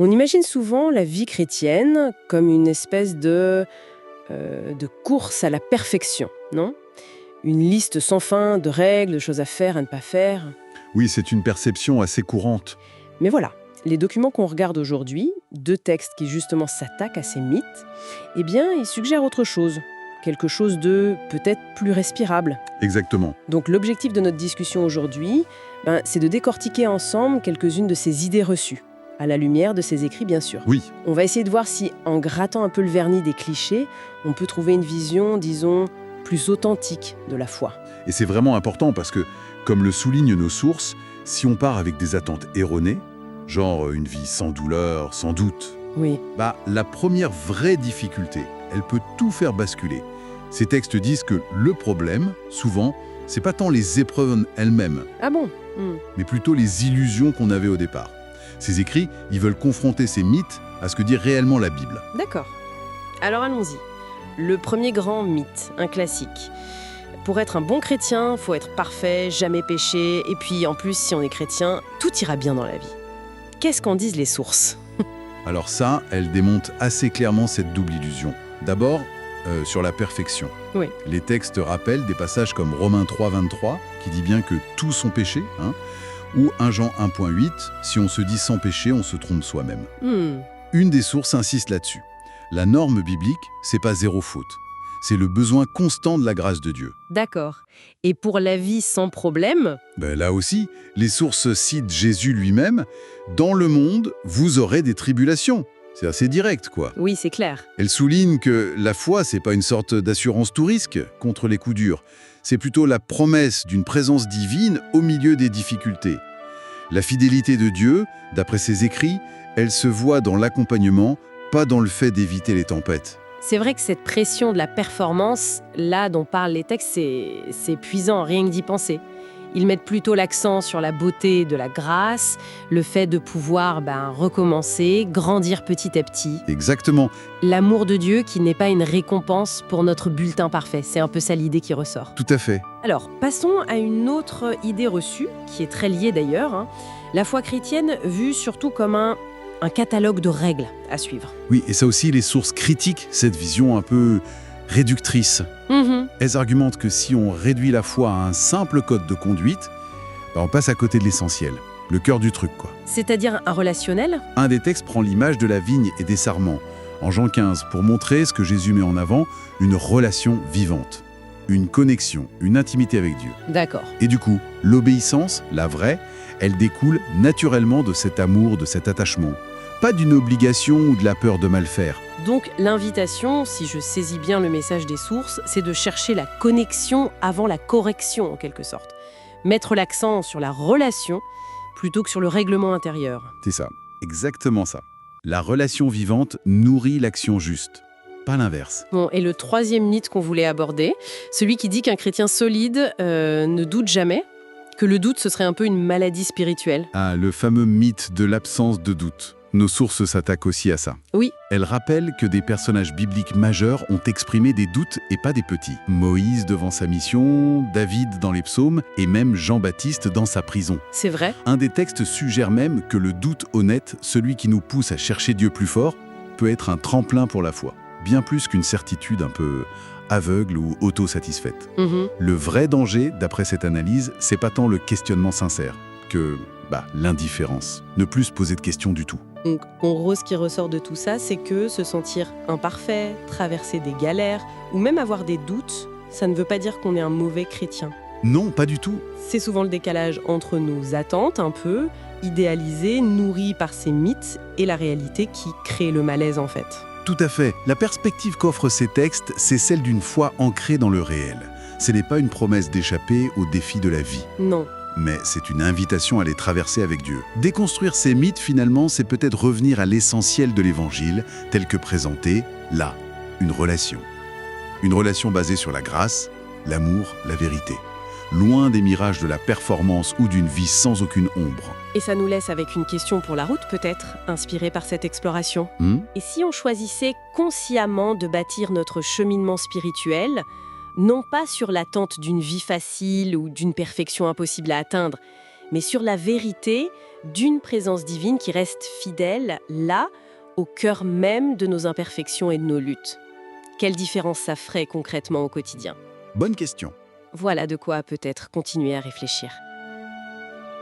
On imagine souvent la vie chrétienne comme une espèce de course à la perfection, non? Une liste sans fin de règles, de choses à faire, à ne pas faire. Oui, c'est une perception assez courante. Mais voilà, les documents qu'on regarde aujourd'hui, deux textes qui justement s'attaquent à ces mythes, eh bien, ils suggèrent autre chose. Quelque chose de peut-être plus respirable. Exactement. Donc l'objectif de notre discussion aujourd'hui, c'est de décortiquer ensemble quelques-unes de ces idées reçues, à la lumière de ces écrits bien sûr. Oui, On va essayer de voir si, en grattant un peu le vernis des clichés, on peut trouver une vision, disons, plus authentique de la foi. et c'est vraiment important parce que, comme le soulignent nos sources, si on part avec des attentes erronées, genre une vie sans douleur, sans doute, Oui, la première vraie difficulté, elle peut tout faire basculer. Ces textes disent que le problème, souvent, c'est pas tant les épreuves elles-mêmes, ah bon? mais plutôt les illusions qu'on avait au départ. Ces écrits, ils veulent confronter ces mythes à ce que dit réellement la Bible. D'accord. Alors allons-y. Le premier grand mythe, un classique. Pour être un bon chrétien, faut être parfait, jamais péché, et puis en plus, si on est chrétien, tout ira bien dans la vie. Qu'est-ce qu'en disent les sources? Alors ça, elle démonte assez clairement cette double illusion. D'abord, sur la perfection. Oui. Les textes rappellent des passages comme Romains 3, 23, qui dit bien que tous sont péchés, ou 1 Jean 1.8, si on se dit sans péché, on se trompe soi-même. Une des sources insiste là-dessus. La norme biblique, c'est pas zéro faute. C'est le besoin constant de la grâce de Dieu. D'accord. Et pour la vie sans problème? Là aussi, les sources citent Jésus lui-même. Dans le monde, vous aurez des tribulations. C'est assez direct, quoi. Oui, c'est clair. Elle souligne que la foi, c'est pas une sorte d'assurance tout risque contre les coups durs. C'est plutôt la promesse d'une présence divine au milieu des difficultés. La fidélité de Dieu, d'après ses écrits, elle se voit dans l'accompagnement, pas dans le fait d'éviter les tempêtes. C'est vrai que cette pression de la performance, là dont parlent les textes, c'est épuisant, rien que d'y penser. Ils mettent plutôt l'accent sur la beauté de la grâce, le fait de pouvoir recommencer, grandir petit à petit. Exactement. L'amour de Dieu qui n'est pas une récompense pour notre bulletin parfait. C'est un peu ça l'idée qui ressort. Tout à fait. Alors, passons à une autre idée reçue, qui est très liée d'ailleurs. La foi chrétienne vue surtout comme un catalogue de règles à suivre. Oui, et ça aussi, les sources critiquent cette vision un peu réductrice. Elles argumentent que si on réduit la foi à un simple code de conduite, on passe à côté de l'essentiel, le cœur du truc, quoi. C'est-à-dire un relationnel? Un des textes prend l'image de la vigne et des sarments, en Jean 15, pour montrer ce que Jésus met en avant, une relation vivante, une connexion, une intimité avec Dieu. D'accord. Et du coup, l'obéissance, la vraie, elle découle naturellement de cet amour, de cet attachement. Pas d'une obligation ou de la peur de mal faire. Donc l'invitation, si je saisis bien le message des sources, c'est de chercher la connexion avant la correction en quelque sorte. Mettre l'accent sur la relation plutôt que sur le règlement intérieur. C'est ça, exactement ça. La relation vivante nourrit l'action juste, pas l'inverse. Bon, et le troisième mythe qu'on voulait aborder, celui qui dit qu'un chrétien solide ne doute jamais, que le doute ce serait un peu une maladie spirituelle. Ah, le fameux mythe de l'absence de doute. Nos sources s'attaquent aussi à ça. Oui. Elles rappellent que des personnages bibliques majeurs ont exprimé des doutes et pas des petits. Moïse devant sa mission, David dans les psaumes et même Jean-Baptiste dans sa prison. C'est vrai. Un des textes suggère même que le doute honnête, celui qui nous pousse à chercher Dieu plus fort, peut être un tremplin pour la foi. Bien plus qu'une certitude un peu aveugle ou autosatisfaite. Le vrai danger, d'après cette analyse, c'est pas tant le questionnement sincère que l'indifférence. Ne plus se poser de questions du tout. Donc, en gros, ce qui ressort de tout ça, c'est que se sentir imparfait, traverser des galères, ou même avoir des doutes, ça ne veut pas dire qu'on est un mauvais chrétien. Non, pas du tout. C'est souvent le décalage entre nos attentes, un peu, idéalisées, nourries par ces mythes, et la réalité qui crée le malaise, en fait. Tout à fait. La perspective qu'offrent ces textes, c'est celle d'une foi ancrée dans le réel. Ce n'est pas une promesse d'échapper aux défis de la vie. Non. Mais c'est une invitation à les traverser avec Dieu. Déconstruire ces mythes, finalement, c'est peut-être revenir à l'essentiel de l'Évangile, tel que présenté, là, une relation. Une relation basée sur la grâce, l'amour, la vérité. Loin des mirages de la performance ou d'une vie sans aucune ombre. Et ça nous laisse avec une question pour la route, peut-être, inspirée par cette exploration. Et si on choisissait consciemment de bâtir notre cheminement spirituel, non pas sur l'attente d'une vie facile ou d'une perfection impossible à atteindre, mais sur la vérité d'une présence divine qui reste fidèle, là, au cœur même de nos imperfections et de nos luttes. Quelle différence ça ferait concrètement au quotidien? Bonne question. Voilà de quoi peut-être continuer à réfléchir.